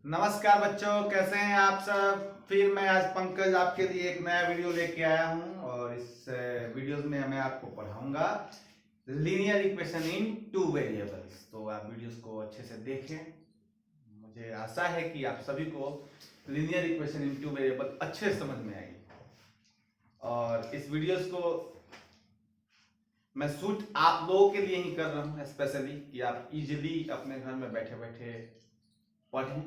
नमस्कार बच्चों, कैसे हैं आप सब। फिर मैं आज पंकज आपके लिए एक नया वीडियो लेके आया हूं और इस वीडियोस में मैं आपको पढ़ाऊंगा linear equation in two variables. तो आप वीडियोस को अच्छे से देखें। मुझे आशा है कि आप सभी को linear equation in two variable अच्छे से समझ में आएगी। और इस वीडियोस को मैं शूट आप लोगों के लिए ही कर रहा हूं, स्पेशली कि आप इजीली अपने घर में बैठे बैठे पढ़ें।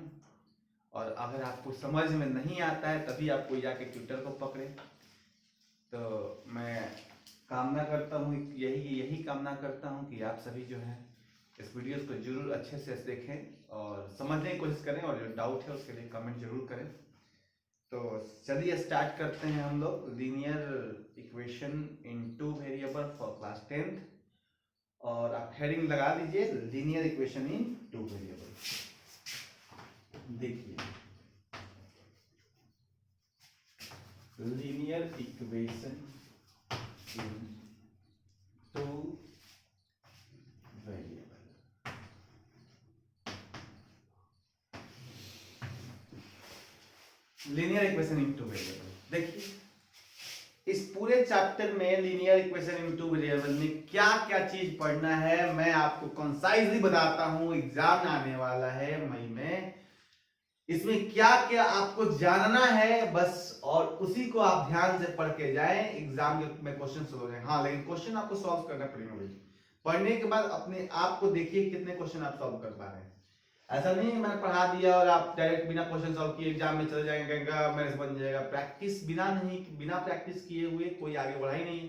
और अगर आपको समझ में नहीं आता है तभी आप कोई जाके ट्विटर को पकड़े। तो मैं कामना करता हूँ, यही कामना करता हूँ कि आप सभी जो है इस वीडियोस को जरूर अच्छे से देखें और समझने की कोशिश करें, और जो डाउट है उसके लिए कमेंट जरूर करें। तो चलिए स्टार्ट करते हैं हम लोग linear equation in two variable for class 10th। और आप हेडिंग लगा दीजिए linear equation in two variable. देखिए, linear equation in two variable। Linear equation in two variable. देखिए, इस पूरे चैप्टर में linear equation in two variable में क्या क्या चीज पढ़ना है मैं आपको कंसाइजली बताता हूं। एग्जाम आने वाला है मई में, इसमें क्या क्या आपको जानना है बस, और उसी को आप ध्यान से पढ़ के जाएं। एग्जाम में क्वेश्चन सोल्व हो जाए। हाँ, लेकिन क्वेश्चन आपको सॉल्व करना पड़ेगा भाई। पढ़ने के बाद अपने आप को देखिए कितने क्वेश्चन आप सॉल्व कर पा रहे हैं। ऐसा नहीं है मैंने पढ़ा दिया और आप डायरेक्ट बिना क्वेश्चन सॉल्व किए एग्जाम में चले जाएंगे, मेरे से बन जाएगा। प्रैक्टिस बिना प्रैक्टिस किए हुए कोई आगे बढ़ा ही नहीं है।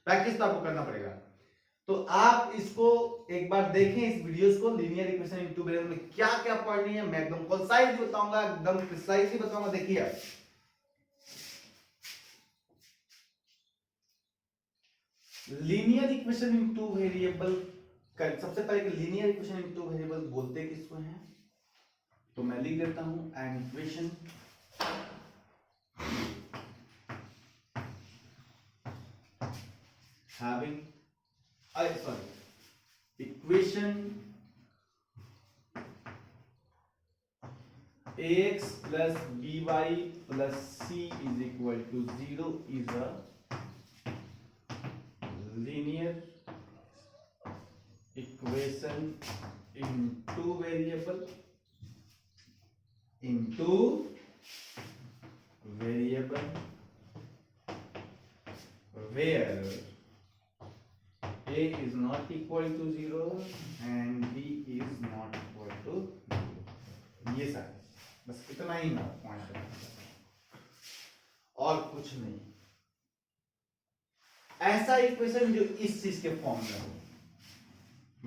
प्रैक्टिस तो आपको करना पड़ेगा। तो आप इसको एक बार देखें, इस वीडियोस को। Linear equation in two variable में क्या क्या पढ़नी है मैं एकदम कंसाइज बताऊंगा, एकदम प्रिसाइजली बताऊंगा। देखिए, linear equation in two variable का सबसे पहले linear equation in two variable बोलते किसको हैं, तो मैं लिख देता हूं an equation having equation ax plus by plus c is equal to 0 is a linear equation in two variable where a is not equal to 0 and b is not equal to 0। ये सारे बस इतना ही ना point, और कुछ नहीं। ऐसा equation जो इस चीज के फॉर्म में हो।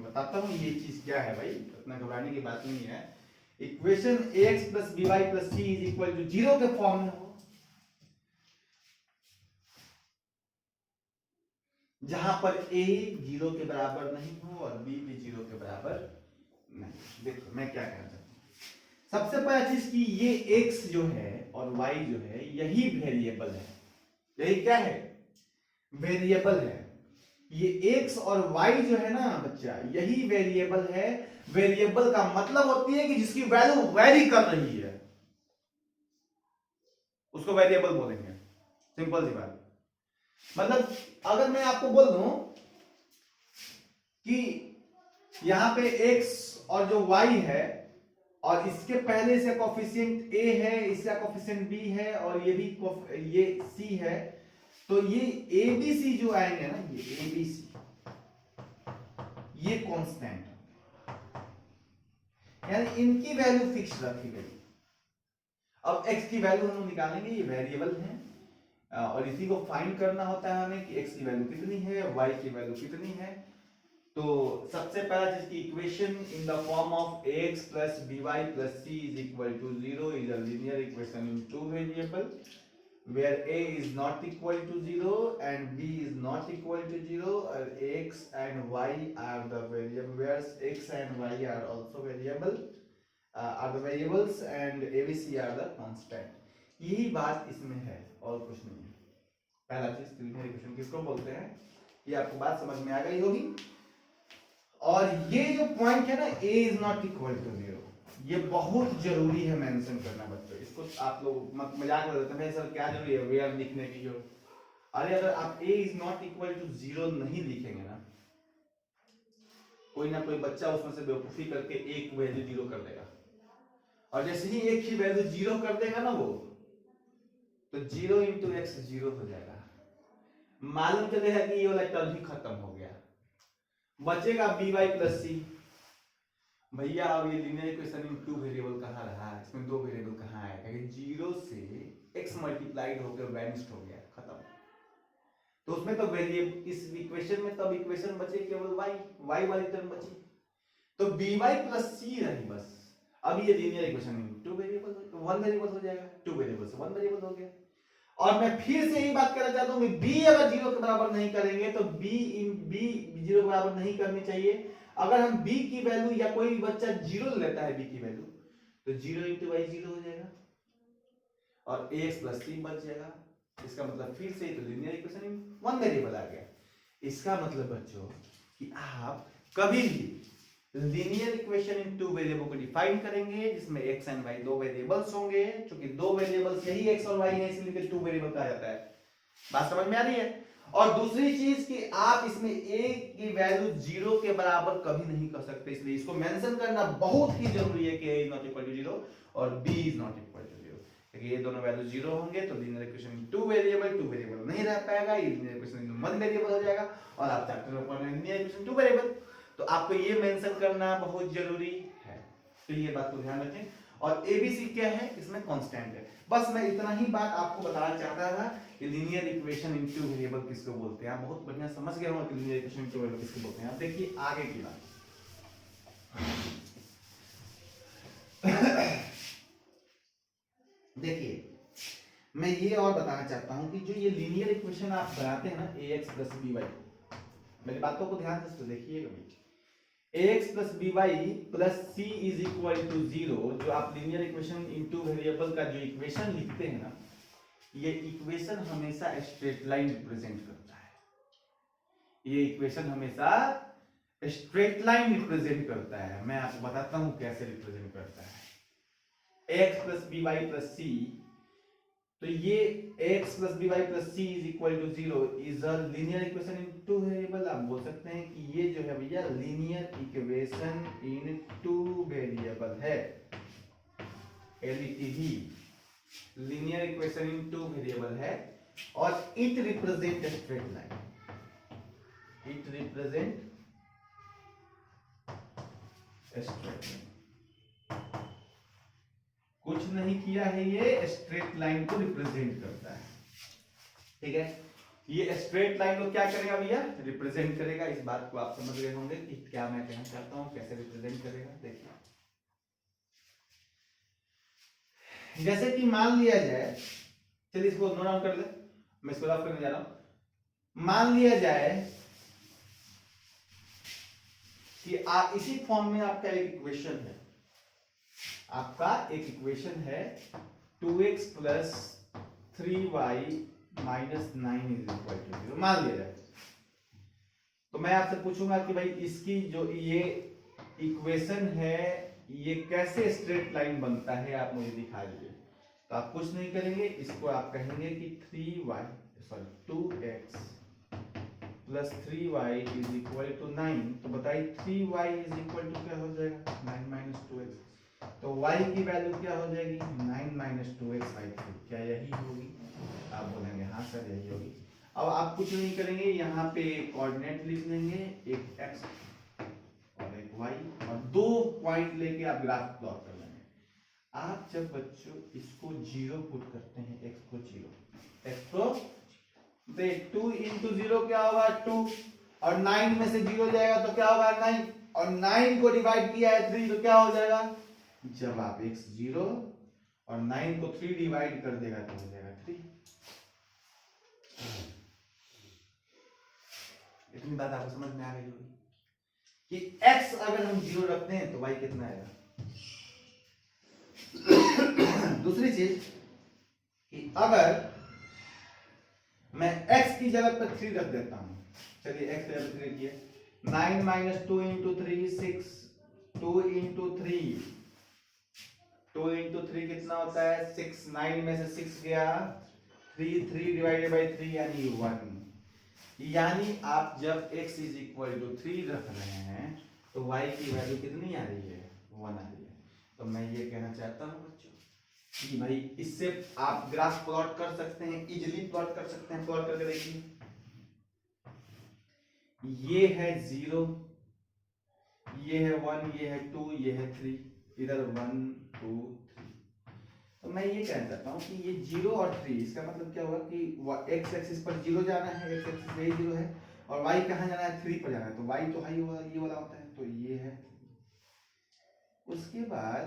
बताता हूं ये चीज क्या है भाई, इतना घबराने की बात नहीं है। Equation ax plus by plus c is equal to 0 के फॉर्म में हो, जहां पर a 0 के बराबर नहीं हो और b भी 0 के बराबर नहीं। देखिए मैं क्या कहना चाहता हूं। सबसे पहला चीज कि ये x जो है और y जो है यही वेरिएबल है। यही क्या है? वेरिएबल है। ये x और y जो है ना बच्चा, यही वेरिएबल है। वेरिएबल का मतलब होती है कि जिसकी वैल्यू वेरी कर रही है उसको वेरिएबल बोलेंगे। सिंपल सी बात। मतलब अगर मैं आपको बोल दूं कि यहां पे x और जो y है और इसके पहले से कोफिशिएंट a है, इसका कोफिशिएंट b है और ये c है, तो ये abc जो आएंगे ना, ये abc ये कांस्टेंट, यानी इनकी वैल्यू फिक्स रखी गई। अब x की वैल्यू हम निकालेंगे, ये वेरिएबल है और इसी को फाइंड करना होता है हमें कि x की वैल्यू कितनी है, y की वैल्यू कितनी है। तो सबसे पहला चीज की equation in the form of ax plus by plus c is equal to 0 is a linear equation in two variable where a is not equal to 0 and b is not equal to 0, x and y are the variable, where x and y are also variable, are the variables and abc are the constant। यही बात इसमें है और कुछ नहीं है। पहला चीज लीनियर इक्वेशन किसको बोलते हैं, ये आपको बात समझ में आ गई होगी। और ये जो पॉइंट है ना, a is not equal to 0, ये बहुत जरूरी है मेंशन करना बच्चों। इसको आप लोग मजाक में लेते हैं सर क्या जरूरी है वेयर लिखने की। जो अरे अगर आप a is not equal to 0 नहीं लिखेंगे ना, कोई ना कोई बच्चा उसमें से बेवकूफी करके एक वैल्यू 0 कर देगा, और जैसे ही एक ही वैल्यू 0 कर देगा ना वो, तो 0 इंटू एक्स 0 हो जाएगा। मालूम चलेगा कि ये वाला टर्म ही खत्म हो गया, बचेगा बी वाई प्लस सी। भैया अब ये लीनियर इक्वेशन में 2 वेरिएबल कहाँ रहा, इसमें 2 वेरिएबल कहाँ आएगा? 0 से x मल्टीप्लाइड होकर वैनिश्ड हो गया, खत्म। तो उसमें तो वेरिएबल इस इक्वेशन में तब इक्वेशन बचे केवल y वाली टर्म बची, तो by प्लस c रही बस। अब ये लीनियर इक्वेशन में 2 वेरिएबल 1 वेरिएबल हो जाएगा, 2 वेरिएबल से 1 वेरिएबल हो गया। और मैं फिर से यही बात करना चाहता हूं कि b अगर 0 के बराबर नहीं करेंगे तो b 0 के बराबर नहीं करनी चाहिए। अगर हम b की वैल्यू या कोई भी बच्चा 0 लेता है b की वैल्यू, तो 0 इंटू वाई 0 हो जाएगा और ax प्लस c बच जाएगा। इसका मतलब फिर से तो लीनियर इक्वेशन में 1 वेरिएबल आ गया। इसका मतलब बच्चों कि आप कभी भी लीनियर इक्वेशन इन 2 वेरिएबल को डिफाइन करेंगे जिसमें x एंड y 2 वेरिएबल्स होंगे, क्योंकि 2 वेरिएबल्स यही x और y है, इसलिए 2 वेरिएबल कहा जाता है। बात समझ में आ रही है? और दूसरी चीज कि आप इसमें a की वैल्यू 0 के बराबर कभी नहीं कर सकते, इसलिए इसको मेंशन करना बहुत ही जरूरी है कि a is not equal to 0 और b is not equal to 0। क्योंकि ये दोनों वैल्यू 0 होंगे तो लीनियर इक्वेशन में 2 वेरिएबल नहीं रह पाएगा, ये लीनियर इक्वेशन में 1 वेरिएबल हो जाएगा और आप चैप्टर में पढ़ रहे हैं लीनियर इक्वेशन 2 वेरिएबल। तो आपको ये मेंशन करना बहुत जरूरी है, तो ये बात को ध्यान रखें। और एबीसी क्या है? इसमें कांस्टेंट है। बस मैं इतना ही बात आपको बताना चाहता था कि लीनियर इक्वेशन इन 2 वेरिएबल किसको बोलते हैं। आप बहुत बढ़िया समझ गए होंगे कि लीनियर इक्वेशन इन 2 वेरिएबल किसको बोलते हैं। अब देखिए आगे की बात। देखिए मैं ये और बताना चाहता हूं कि जो ये लीनियर इक्वेशन आप बनाते हैं ना ax प्लस by, मेरी बातों को ध्यान से देखिएगा। ax plus by plus c is equal to 0, जो आप लीनियर इक्वेशन इन 2 वेरिएबल का जो इक्वेशन लिखते हैं ना, ये इक्वेशन हमेशा स्ट्रेट लाइन रिप्रेजेंट करता है। ये इक्वेशन हमेशा स्ट्रेट लाइन रिप्रेजेंट करता है। मैं आपको बताता हूं कैसे रिप्रेजेंट करता है। ax plus by plus c, तो ये ax plus by plus c is equal to 0 is a linear equation in 2 variable. आप बोल सकते हैं कि ये जो है भैया लीनियर इक्वेशन इन 2 वेरिएबल है, एलईटीवी लीनियर इक्वेशन इन 2 वेरिएबल है और it represent straight line. It represent straight line, कुछ नहीं किया है, ये स्ट्रेट लाइन को रिप्रेजेंट करता है। ठीक है, ये स्ट्रेट लाइन को क्या करेगा भैया? रिप्रेजेंट करेगा। इस बात को आप समझ गए होंगे कि क्या मैं कहना चाहता हूं, कैसे रिप्रेजेंट करेगा। देखिए जैसे कि मान लिया जाए, चलिए इसको नोट डाउन कर ले, मैं इसको रफ करने जा रहा हूं। मान लिया जाए कि इसी फॉर्म में आपका एक इक्वेशन है, आपका एक इक्वेशन है 2x plus 3y minus 9 is equal to 0, मान लिया जाए। तो मैं आपसे पूछूंगा कि भाई इसकी जो ये इक्वेशन है ये कैसे स्ट्रेट लाइन बनता है, आप मुझे दिखा दीजिए। तो आप कुछ नहीं करेंगे, इसको आप कहेंगे कि 2x plus 3y is equal to 9। तो बताइए 3y इज इक्वल टू क्या हो जाएगा? 9 माइनस 2x। तो y की वैल्यू क्या हो जाएगी? 9 माइनस 2x बाई 3। क्या यही होगी? आप बोलेंगे हाँ सर यही होगी। अब आप कुछ नहीं करेंगे, यहाँ पे कोऑर्डिनेट लिख लेंगे, एक x और एक y, और 2 पॉइंट लेके आप ग्राफ प्लॉट कर लेंगे। आप जब बच्चों इसको 0 पुट करते हैं, x को 0, x को 2 इंटू 0 क्या होगा? 2, और 9 में से 0 जाएगा तो क्या होगा? 9, और 9 को डिवाइड किया है 3 तो क्या हो जाएगा? जब आप x 0 और 9 को 3 डिवाइड कर देगा तो हो जाएगा 3। इतनी बात आपको समझ में आ गई होगी कि x अगर हम 0 रखते हैं तो y कितना आएगा। दूसरी चीज कि अगर मैं x की जगह पर 3 रख देता हूं, चलिए x की जगह पर 3 किया, 9 माइनस 2 इंटू 3 6, 2 इंटू 3 2 इंटू 3 कितना होता है 6, 9 में से 6 गया 3, 3 डिवाइडेड बाई 3 यानी 1। यानी आप जब x इज इक्वल टू 3 रख रहे हैं तो y की वैल्यू कितनी आ रही है 1 आ रही है। तो मैं ये कहना चाहता हूँ बच्चों कि भाई इससे आप ग्राफ प्लॉट कर सकते हैं, इजीली प्लॉट कर सकते हैं। प्लॉट करके देखिए, ये है 0, ये है 1, ये है 2, ये है 3, इधर 1 2 3। तो मैं ये कहना चाहता हूँ कि ये 0 और 3, इसका मतलब क्या होगा कि x एक्सिस पर 0 जाना है, x एक्सिस यही 0 है, और y कहाँ जाना है 3 पर जाना है। तो y तो हाई होगा, ये वाला होता है, तो ये है। उसके बाद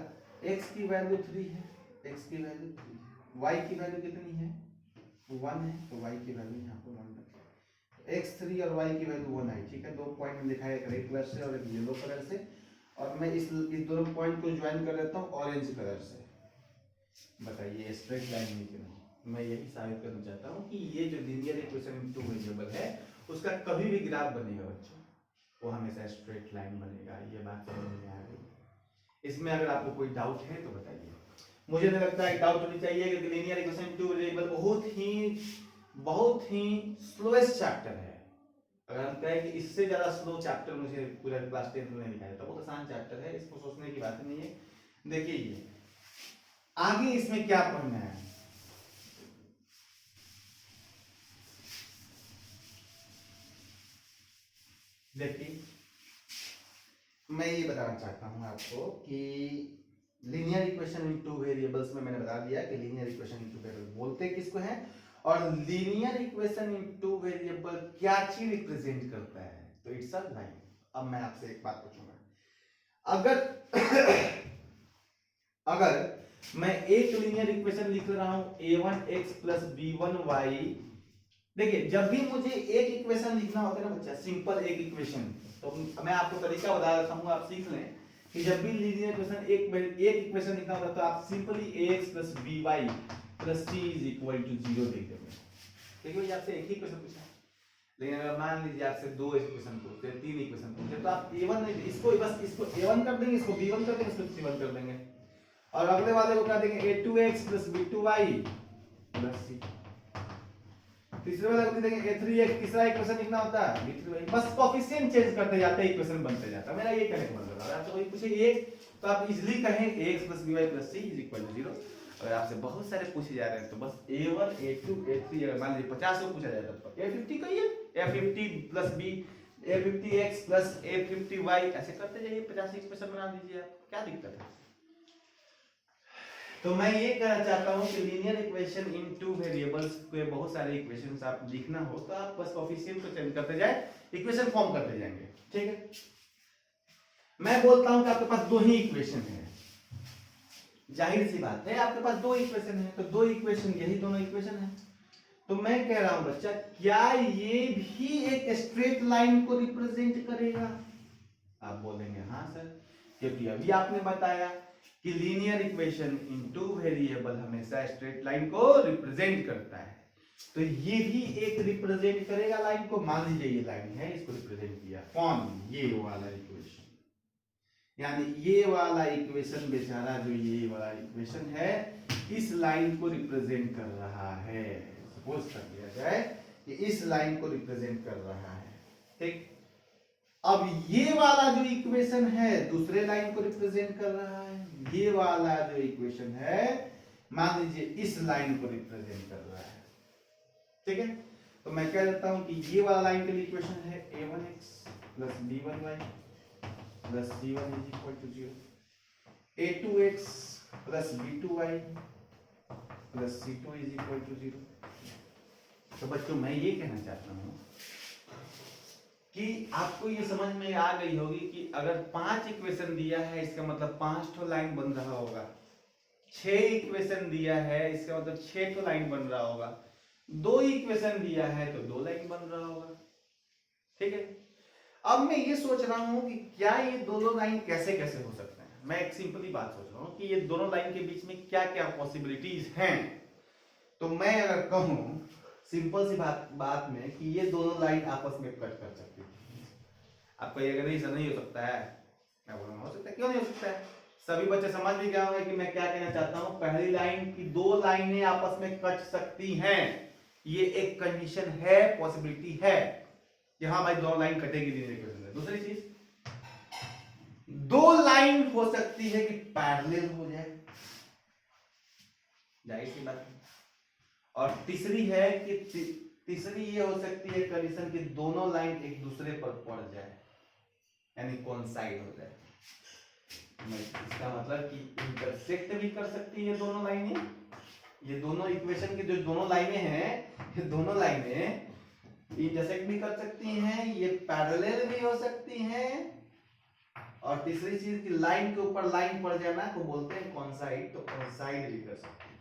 x की वैल्यू 3 है, x की वैल्यू 3 है, y की वैल्यू कितनी है 1 है, तो y की वैल्यू यहाँ पर 1 रखें। x3 और y की वैल्यू 1 आई, ठीक है। 2 पॉइंट में दिखाया, एक रेड कलर से और एक येलो कलर से, और मैं इस दोनों पॉइंट को ज्वाइन कर देता हूँ ऑरेंज कलर से। बताइए स्ट्रेट लाइन है कि नहीं। मैं यही साबित करना चाहता हूँ कि ये जो linear equation in two variable है उसका कभी भी ग्राफ बनेगा बच्चों वो हमेशा स्ट्रेट लाइन बनेगा। ये बात समझ में आ गई। इसमें अगर आपको कोई डाउट है तो बताइए। मुझे नहीं लगता है डाउट होनी चाहिए क्योंकि linear equation in two variable बहुत ही स्लोएस्ट चैप्टर है। अगर हम कहें कि इससे ज्यादा स्लो चैप्टर मुझे पूरा क्लास 10 में नहीं दिखाया था, बहुत आसान चैप्टर है, इसको सोचने की बात नहीं है। देखिए ये आगे इसमें क्या पढ़ना है, देखिए मैं ये बताना चाहता हूं आपको कि linear equation in two variables में मैंने बता दिया कि linear equation in two variable बोलते किसको है, और linear equation in two variable क्या चीज रिप्रेजेंट करता है, तो इट्स अ लाइन। अब मैं आपसे एक बात पूछूंगा, अगर मैं एक लीनियर इक्वेशन लिख रहा हूं a1x प्लस b1y, देखिए जब भी मुझे एक इक्वेशन लिखना होता है ना बच्चा, सिंपल एक इक्वेशन, तो मैं आपको तरीका बता देता हूं, आप सीख लें कि जब भी लीनियर इक्वेशन एक इक्वेशन लिखना होता है तो आप simply ax plus by plus c is equal to 0 लिख देंगे। देखिए आपसे एक ही इक्वेशन पूछा, लेकिन अगर मान लीजिए आपसे दो इक्वेशन पूछते हैं, तीन इक्वेशन पूछते हैं, तो आप a1 इसको बस इसको a1 कर देंगे, इसको b1 कर देंगे, इसको c1 कर देंगे, और अगले वाले को क्या देंगे a2x plus b2y plus c। तीसरे वाले को देंगे a3x, तीसरा इक्वेशन लिखना होता है b3y, बस कोएफिशिएंट चेंज करते जाते हैं, इक्वेशन बनते जाता है। मेरा ये कहने का मतलब है, आपसे कोई पूछे एक तो आप इजीली कहें ax plus by plus c is equal to 0। अगर आपसे बहुत सारे पूछे जा रहे हैं तो बस a1 a2 a3, अगर मान लीजिए 50 को पूछा जाए तो a50 कहिए, a50 plus b a50x plus a50y ऐसे करते जाइए, 50 इक्वेशन बना दीजिए आप, क्या दिक्कत है। तो मैं ये कहना चाहता हूं कि linear equation in two variables के बहुत सारे इक्वेशंस आप लिखना हो तो आप बस कोएफिशिएंट को चेंज करते जाए, इक्वेशन फॉर्म करते जाएंगे, ठीक है। मैं बोलता हूं कि आपके पास दो ही इक्वेशन है, जाहिर सी बात है आपके पास दो इक्वेशन है, तो दो इक्वेशन यही दोनों इक्वेशन है। तो मैं कह रहा हूं बच्चा, क्या ये भी एक स्ट्रेट लाइन को रिप्रेजेंट करेगा? आप बोलेंगे हाँ सर, क्योंकि अभी आपने बताया कि linear equation in two variable हमेशा स्ट्रेट लाइन को रिप्रेजेंट करता है, तो ये भी एक रिप्रेजेंट करेगा लाइन को। मान लीजिए ये लाइन है, इसको रिप्रेजेंट किया कौन, ये वाला इक्वेशन, यानी ये वाला इक्वेशन बेचारा जो ये वाला इक्वेशन है इस लाइन को रिप्रेजेंट कर रहा है। सपोज कर लिया जाए कि इस लाइन को रिप्रेजेंट कर रहा है, ठीक। अब ये वाला जो इक्वेशन है दूसरे लाइन को रिप्रेजेंट कर रहा है, ये वाला जो इक्वेशन है मान लीजिए इस लाइन को रिप्रेजेंट कर रहा है, ठीक है। तो मैं कह देता हूं कि ये वाला लाइन के लिए इक्वेशन है a1x plus b1y plus c1 is equal to 0, a2x plus b2y plus c2 is equal to 0। तो बच्चों मैं ये कहना चाहता हूं कि आपको ये समझ में आ गई होगी कि अगर 5 इक्वेशन दिया है इसका मतलब 5 ठो लाइन बन रहा होगा, 6 इक्वेशन दिया है इसका मतलब 6 ठो लाइन बन रहा होगा, 2 इक्वेशन दिया है तो 2 लाइन बन रहा होगा, ठीक है। अब मैं ये सोच रहा हूं कि क्या ये दोनों लाइन कैसे कैसे हो सकते हैं। मैं एक सिंपली बात सोच रहा हूं कि ये दोनों लाइन के बीच में क्या क्या पॉसिबिलिटीज हैं। तो मैं अगर कहूं सिंपल सी बात में कि ये दोनों लाइन आपस में कट कर सकती है, आपको ये नहीं हो सकता है, मैं बोलूंगा हो सकता है, क्यों नहीं हो सकता है। सभी बच्चे समझ भी गए होंगे कि मैं क्या कहना चाहता हूं। पहली लाइन की दो लाइनें आपस में कट सकती हैं, ये एक कंडीशन है, पॉसिबिलिटी है कि हाँ भाई दो लाइन कटेगी लीनियर इक्वेशन में। दूसरी चीज, दो लाइन हो सकती है कि पैरेलल हो जाए, जाहिर सी बात है। और तीसरी है कि तीसरी ये हो सकती है कंडीशन कि दोनों लाइन एक दूसरे पर पड़ जाए, यानी कोइंसाइड हो जाए। इसका मतलब कि इंटरसेक्ट भी कर सकती है दोनों लाइनें। ये दोनों इक्वेशन की जो दोनों लाइनें हैं, ये दोनों लाइनें इंटरसेक्ट भी कर सकती हैं, ये पैरेलल भी हो सकती हैं। और तीसरी चीज की लाइन के ऊपर लाइन पड़ जाना को बोलते हैं कोइंसाइड, तो कोइंसाइड भी कर सकती है।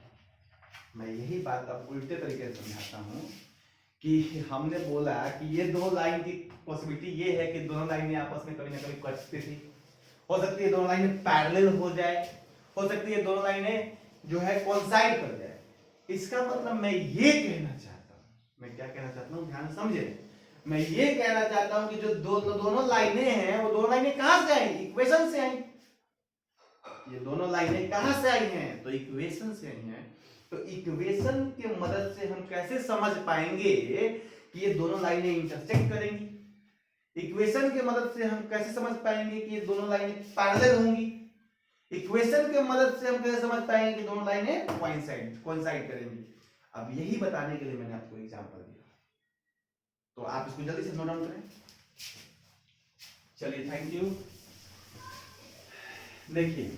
मैं यही बात अब उल्टे तरीके से समझाता हूं कि हमने बोला कि ये दो लाइन की पॉसिबिलिटी ये है कि दोनों लाइनें आपस में कभी ना कभी कटती थी, हो सकती है दोनों लाइनें पैरेलल हो जाए, हो सकती है दोनों लाइनें जो है कोइंसाइड कर जाए। इसका मतलब मैं ये कहना चाहता हूं, मैं क्या कहना चाहता हूं ध्यान समझे। मैं ये कहना चाहता हूं कि जो दोनों लाइनें हैं वो दोनों लाइनें कहां से आई? इक्वेशन से आई। ये दोनों लाइनें कहां से आई हैं? तो इक्वेशन से आई हैं। तो इक्वेशन के मदद से हम कैसे समझ पाएंगे कि ये दोनों लाइनें इंटरसेक्ट करेंगी? इक्वेशन के मदद से हम कैसे समझ पाएंगे कि ये दोनों लाइनें पैरेलल होंगी? इक्वेशन के मदद से हम कैसे समझ पाएंगे कि दोनों लाइनें कोइंसाइड करेंगी? अब यही बताने के लिए मैंने आपको एग्जांपल दिया, तो आप इसको जल्दी से नोट डाउन करें। चलिए, थैंक यू। देखिए,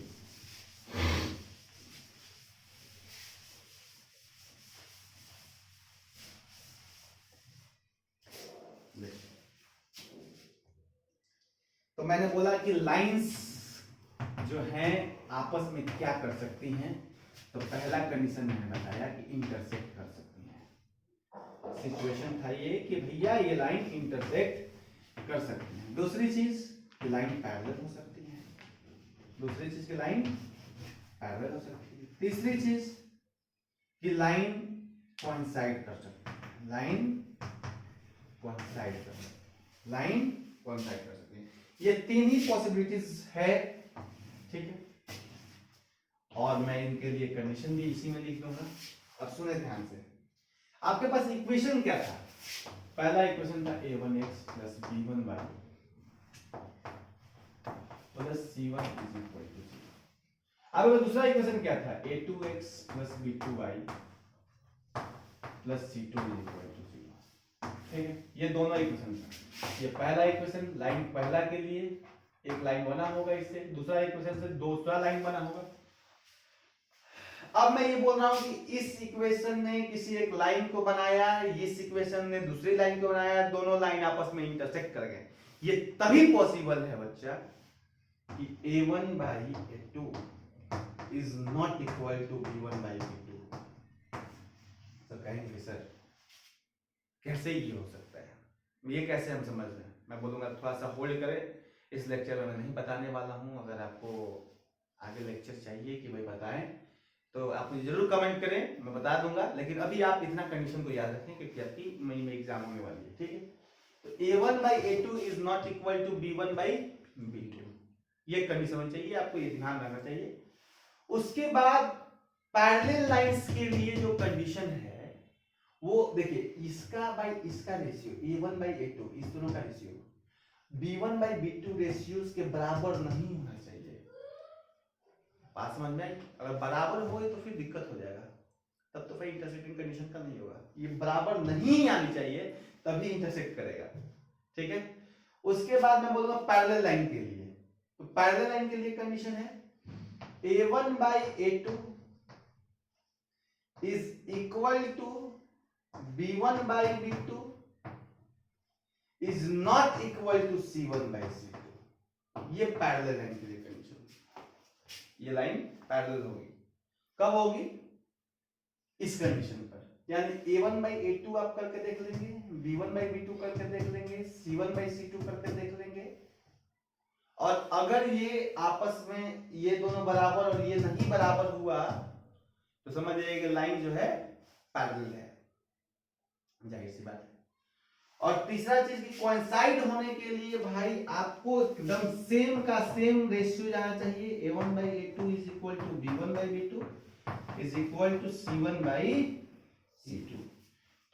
तो मैंने बोला कि लाइंस जो हैं आपस में क्या कर सकती हैं। तो पहला कंडीशन मैंने बताया कि इंटरसेक्ट कर सकती हैं। सिचुएशन था ये कि भैया ये लाइन इंटरसेक्ट कर सकती है। दूसरी चीज कि लाइन पैरेलल हो सकती है। दूसरी चीज की लाइन पैरेलल हो सकती है। तीसरी चीज कि लाइन कोइंसाइड कर सकती है। लाइन कोइंसाइड कर सकती है। लाइन कोइंसाइड कर सकती है। ये तीन ही पॉसिबिलिटीज है, ठीक है। और मैं इनके लिए कंडीशन भी इसी में लिख दूंगा। अब सुने ध्यान से, आपके पास इक्वेशन क्या था? पहला इक्वेशन था a1x plus b1y plus c1 is equal to 0। अब दूसरा इक्वेशन क्या था? a2x plus b2y plus c2 is equal to 0। ठीक है, ये दोनों इक्वेशन था। ये पहला इक्वेशन लाइन पहला के लिए एक लाइन बना होगा, इससे दूसरा इक्वेशन से दूसरा लाइन बना होगा। अब मैं ये बोल रहा हूं कि इस इक्वेशन ने किसी एक लाइन को बनाया, इस इक्वेशन ने दूसरी लाइन को बनाया, दोनों लाइन आपस में इंटरसेक्ट कर गए। ये तभी पॉसिबल है बच्चा कि a1 by a2 is not equal to b1 by b2। तो कहेंगे सर कैसे ये हो सकता है, ये कैसे हम समझ रहे हैं? मैं बोलूंगा थोड़ा सा होल्ड करें, इस लेक्चर में मैं नहीं बताने वाला हूं। अगर आपको आगे लेक्चर चाहिए कि भाई बताएं तो आप मुझे जरूर कमेंट करें, मैं बता दूंगा। लेकिन अभी आप इतना कंडीशन को याद रखें क्योंकि आपकी मई में एग्जाम होने वाली है, ठीक है। तो a1 by a2 is not equal to b1 by b2, ये कंडीशन होनी चाहिए, आपको ये ध्यान रखना चाहिए। उसके बाद पैरेलल लाइंस के लिए जो कंडीशन है वो देखिए, इसका बाय इसका रेशियो a1 by a2, इस दोनों का ratio b1 by b2 ratios के बराबर नहीं होना चाहिए। बात समझ में आई? अगर बराबर हो तो फिर दिक्कत हो जाएगा, तब तो फिर इंटरसेक्टिंग कंडीशन का नहीं होगा। ये बराबर नहीं आनी चाहिए तभी इंटरसेक्ट करेगा, ठीक है। उसके बाद मैं बोलूंगा पैरेलल लाइन के लिए, तो पैरेलल लाइन के लिए कंडीशन है a1 by a2 is equal to b1 by b2 is not equal to c1 by c2। ये पैरेलल लाइन के लिए कंडीशन, ये लाइन पैरेलल होगी। कब होगी? इस कंडीशन पर, यानी a1 by a2 आप करके देख लेंगे, b1 by b2 करके देख लेंगे, c1 by c2 करके देख लेंगे। और अगर ये आपस में ये दोनों बराबर और ये नहीं बराबर हुआ तो समझ जाइए कि लाइन जो है पैरेलल है, जाहिर सी बात है। और तीसरा चीज की कोइंसाइड होने के लिए भाई आपको एकदम सेम का सेम रेशियो जाना चाहिए, a1 by a2 is equal to b1 by b2 is equal to c1 by c2।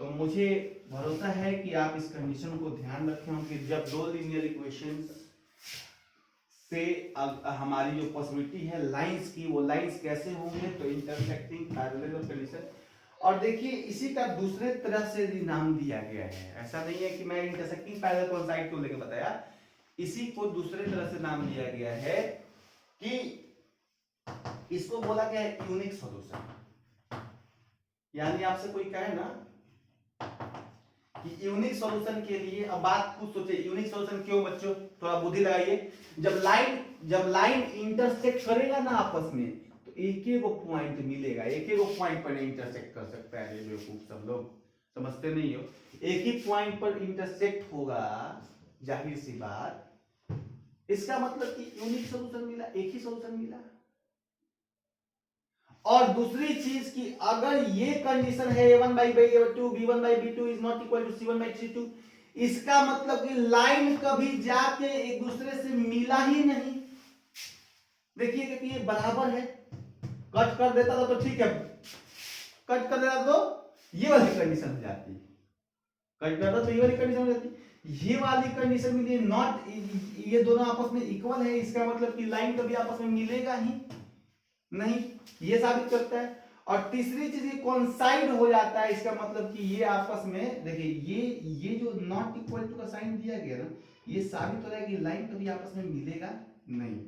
तो मुझे भरोसा है कि आप इस कंडीशन को ध्यान रखे होंगे, जब दो लीनियर इक्वेशंस से हमारी जो पॉसिबिलिटी है लाइंस की, वो लाइंस कैसे होंगे, तो इंटरसेक्टिंग पैरेलल कंडीशन। और देखिए इसी का दूसरे तरह से भी नाम दिया गया है, ऐसा नहीं है कि मैं इंटरसेक्टिंग पैरेलल कोइंसाइड को लेकर बताया, इसी को दूसरे तरह से नाम दिया गया है कि इसको बोला गया है यूनिक सॉल्यूशन। यानी आपसे कोई कहे ना कि यूनिक सॉल्यूशन के लिए, अब बात कुछ सोचे, यूनिक सॉल्यूशन क्यों बच्चों, थोड़ा बुद्धि लगाइए। जब लाइन इंटरसेक्ट करेगा ना आपस में, तो एक ही वो पॉइंट मिलेगा, एक ही वो पॉइंट पर इंटरसेक्ट कर सकता है। बेवकूफ सब लोग समझते नहीं हो, एक ही पॉइंट पर इंटरसेक्ट होगा, जाहिर सी बात, इसका मतलब कि यूनिक सॉल्यूशन मिला, एक ही सॉल्यूशन मिला। और दूसरी चीज की अगर ये कंडीशन है a1 by a2 b1 by b2 is not equal to c1 by c2, इसका मतलब कि लाइन कभी जाके एक दूसरे से मिला ही नहीं। देखिए कि ये बराबर है, कट कर देता था तो ठीक है, कट कर देता तो ये वाली कंडीशन हो जाती, कट करता तो ये वाली कंडीशन हो जाती, ये वाली कंडीशन में ये नॉट, ये दोनों आपस में इक्वल है, इसका मतलब कि लाइन कभी आपस में मिलेगा ही नहीं, ये साबित करता है। और तीसरी चीज ये कोइंसाइड हो जाता है, इसका मतलब कि ये आपस में, देखिए ये जो नॉट इक्वल टू का साइन दिया गया ना, ये साबित हो रहा है कि लाइन कभी आपस में मिलेगा नहीं।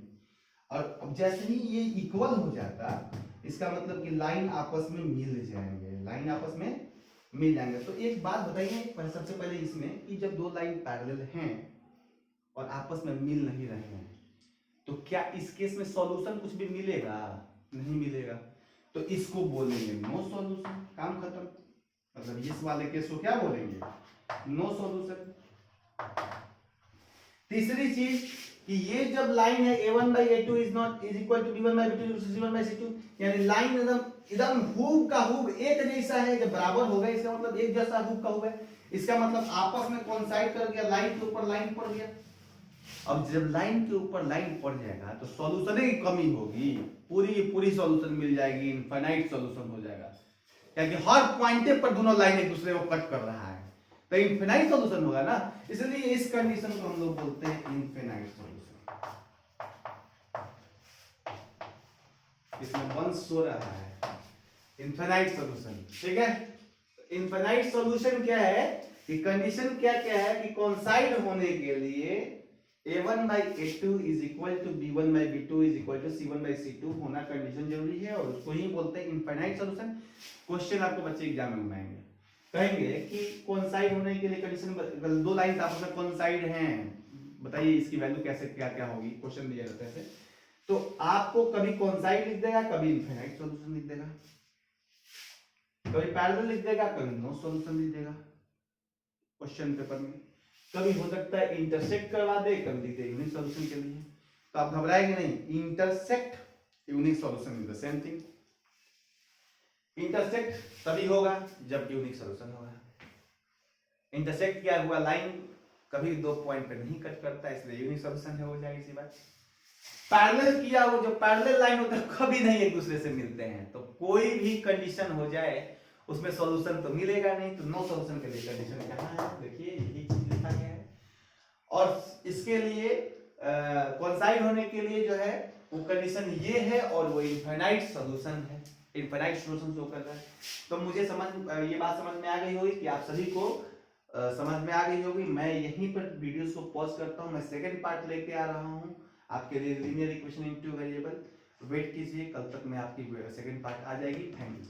और अब जैसे ही ये इक्वल हो जाता, इसका मतलब कि लाइन आपस में मिल जाएंगे, लाइन आपस में मिल जाएंगे। तो एक बात बताइए सबसे पहले इसमें, कि जब दो लाइन पैरेलल हैं और आपस में मिल नहीं रहे हैं, तो क्या इस केस में सॉल्यूशन कुछ भी मिलेगा? नहीं मिलेगा। तो इसको बोलेंगे नो सॉल्यूशन, काम खत्म। मतलब इस वाले केस को क्या बोलेंगे? No solution. तीसरी चीज कि ये जब लाइन है a1 by a2 is not is equal to b1 by b2 c1 by c2, यानी लाइन एकदम हूब का हूब एक जैसा है, जब बराबर हो गया इसका मतलब एक जैसा हूब का हूब है, इसका मतलब आपस में कोइंसाइड कर गया, लाइन के ऊपर लाइन पड़ गया। अब जब लाइन के ऊपर लाइन पड़ जाएगा तो सॉल्यूशन की कमी होगी, पूरी सॉल्यूशन मिल जाएगी, इनफाइनाइट सॉल्यूशन हो जाएगा, क्योंकि हर पॉइंट पर दोनों लाइन एक दूसरे को कट कर रहा है, तो इनफाइनाइट सॉल्यूशन होगा ना। इसलिए इस कंडीशन को हम लोग बोलते हैं इनफाइनाइट सॉल्यूशन। इसमें वंस सो रहा है इनफाइनाइट सॉल्यूशन, ठीक है। इनफाइनाइट सॉल्यूशन क्या है कि कंडीशन क्या क्या है कि कोइंसाइड होने के लिए a1 by a2 is equal to b1 by b2 is equal to c1 by c2 होना कंडीशन जरूरी है, और उसको ही बोलते हैं इनफाइनाइट सॉल्यूशन। क्वेश्चन आपको बच्चे एग्जाम में बनाएंगे, कहेंगे कि कोइंसाइड होने के लिए कंडीशन, दो लाइन आपस में कोइंसाइड हैं, बताइए इसकी वैल्यू कैसे क्या क्या होगी, क्वेश्चन दिया जाता है ऐसे। तो आपको कभी कोइंसाइड लिख देगा, कभी इनफाइनाइट सॉल्यूशन लिख देगा, कभी पैरेलल लिख देगा, कभी नो सॉल्यूशन लिख देगा क्वेश्चन पेपर में। कभी हो सकता है इंटरसेक्ट करवा दे, कभी लिख दे यूनिक सॉल्यूशन के लिए। तो आप घबराएंगे नहीं, intersect unique solution is the same thing. Intersect तभी होगा जब यूनिक सॉल्यूशन होगा। इंटरसेक्ट किया हुआ लाइन कभी दो पॉइंट पे नहीं कट करता, इसलिए यूनिक सॉल्यूशन है, हो जाएगी इसी बात। पैरेलल किया हो, जो पैरेलल लाइन होता है कभी नहीं एक दूसरे से मिलते हैं, तो कोई भी कंडीशन हो जाए उसमें सॉल्यूशन तो मिलेगा नहीं, तो नो सॉल्यूशन के लिए कंडीशन कहाँ है, देखिए यही चीज लिखा गया है। और इसके लिए कोइंसाइड होने के लिए जो है वो कंडीशन ये है, और वो इनफाइनाइट सॉल्यूशन है, इनफाइनाइट सॉल्यूशन शो कर रहा है। तो मुझे ये बात समझ में आ गई होगी कि आप सभी को समझ में आ गई होगी। मैं यहीं पर वीडियोस को पॉज करता हूँ, मैं सेकंड पार्ट लेके आ रहा हूँ आपके लिए, linear equation in two variable. Wait कीजिए, कल तक मैं आपकी सेकंड पार्ट आ जाएगी। Thank you.